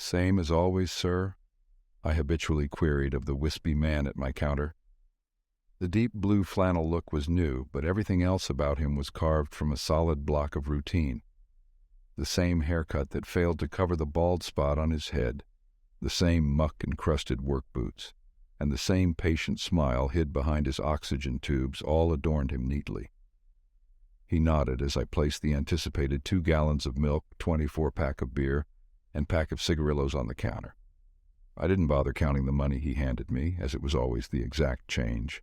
Same as always, sir? I habitually queried of the wispy man at my counter. The deep blue flannel look was new, but everything else about him was carved from a solid block of routine. The same haircut that failed to cover the bald spot on his head, the same muck-encrusted work boots, and the same patient smile hid behind his oxygen tubes all adorned him neatly. He nodded as I placed the anticipated 2 gallons of milk, 24-pack of beer, and pack of cigarillos on the counter. I didn't bother counting the money he handed me, as it was always the exact change.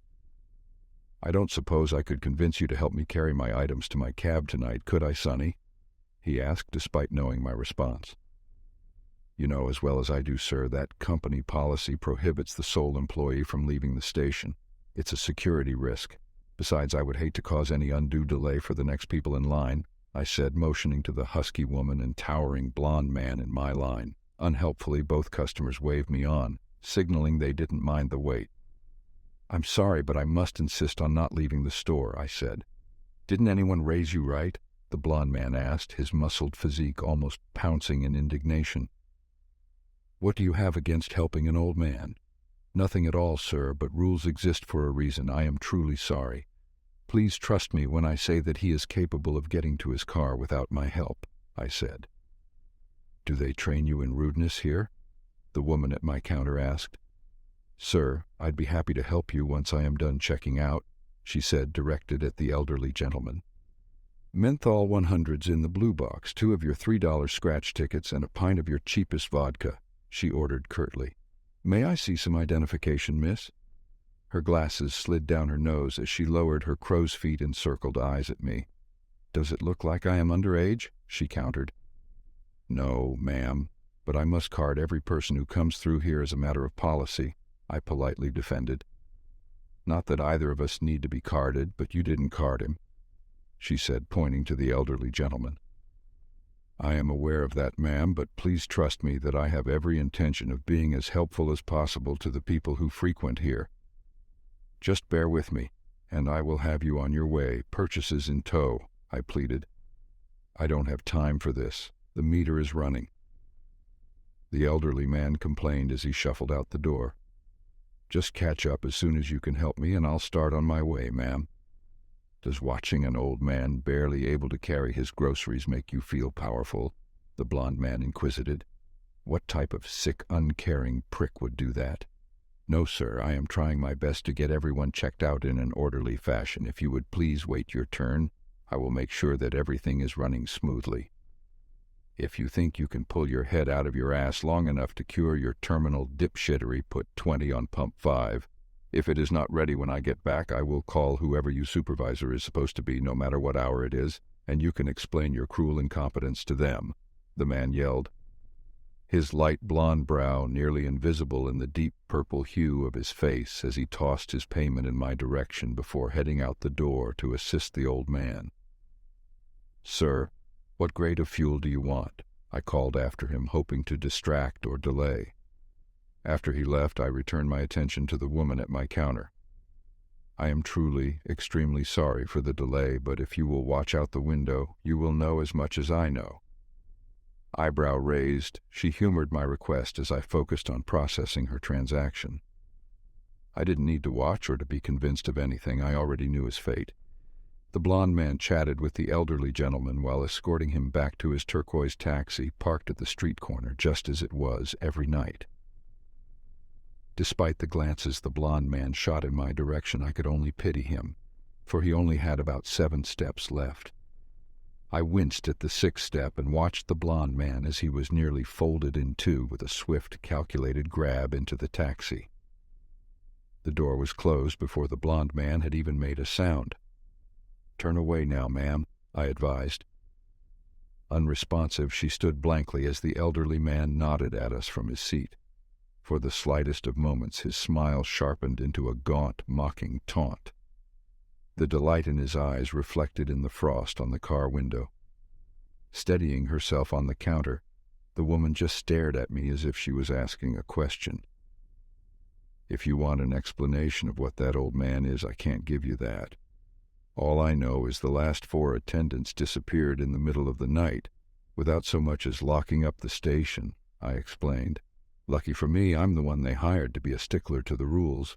"I don't suppose I could convince you to help me carry my items to my cab tonight, could I, Sonny?" he asked, despite knowing my response. "You know as well as I do, sir, that company policy prohibits the sole employee from leaving the station. It's a security risk. Besides, I would hate to cause any undue delay for the next people in line," I said, motioning to the husky woman and towering blonde man in my line. Unhelpfully, both customers waved me on, signaling they didn't mind the wait. "I'm sorry, but I must insist on not leaving the store," I said. "Didn't anyone raise you right?" the blonde man asked, his muscled physique almost pouncing in indignation. "What do you have against helping an old man?" "Nothing at all, sir, but rules exist for a reason. I am truly sorry. Please trust me when I say that he is capable of getting to his car without my help," I said. "Do they train you in rudeness here?" the woman at my counter asked. "Sir, I'd be happy to help you once I am done checking out," she said, directed at the elderly gentleman. "Menthol 100s in the blue box, 2 of your $3 scratch tickets, and a pint of your cheapest vodka," she ordered curtly. "May I see some identification, miss?" Her glasses slid down her nose as she lowered her crow's feet encircled eyes at me. "Does it look like I am underage?" she countered. "No, ma'am, but I must card every person who comes through here as a matter of policy," I politely defended. "Not that either of us need to be carded, but you didn't card him," she said, pointing to the elderly gentleman. "I am aware of that, ma'am, but please trust me that I have every intention of being as helpful as possible to the people who frequent here. Just bear with me, and I will have you on your way, purchases in tow," I pleaded. "I don't have time for this. The meter is running." The elderly man complained as he shuffled out the door. "Just catch up as soon as you can help me, and I'll start on my way, ma'am." "Does watching an old man barely able to carry his groceries make you feel powerful?" the blonde man inquisited. "What type of sick, uncaring prick would do that?" "No, sir, I am trying my best to get everyone checked out in an orderly fashion. If you would please wait your turn, I will make sure that everything is running smoothly." "If you think you can pull your head out of your ass long enough to cure your terminal dipshittery, put 20 on pump 5. If it is not ready when I get back, I will call whoever your supervisor is supposed to be, no matter what hour it is, and you can explain your cruel incompetence to them," the man yelled. His light blonde brow nearly invisible in the deep purple hue of his face as he tossed his payment in my direction before heading out the door to assist the old man. "Sir, what grade of fuel do you want?" I called after him, hoping to distract or delay. After he left, I returned my attention to the woman at my counter. "I am truly, extremely sorry for the delay, but if you will watch out the window, you will know as much as I know." Eyebrow raised, she humored my request as I focused on processing her transaction. I didn't need to watch or to be convinced of anything. I already knew his fate. The blond man chatted with the elderly gentleman while escorting him back to his turquoise taxi parked at the street corner, just as it was every night. Despite the glances the blond man shot in my direction, I could only pity him, for he only had about 7 steps left. I winced at the 6th step and watched the blond man as he was nearly folded in 2 with a swift, calculated grab into the taxi. The door was closed before the blond man had even made a sound. "Turn away now, ma'am," I advised. Unresponsive, she stood blankly as the elderly man nodded at us from his seat. For the slightest of moments his smile sharpened into a gaunt, mocking taunt. The delight in his eyes reflected in the frost on the car window. Steadying herself on the counter, the woman just stared at me as if she was asking a question. "If you want an explanation of what that old man is, I can't give you that. All I know is the last 4 attendants disappeared in the middle of the night, without so much as locking up the station," I explained. Lucky for me, I'm the one they hired to be a stickler to the rules.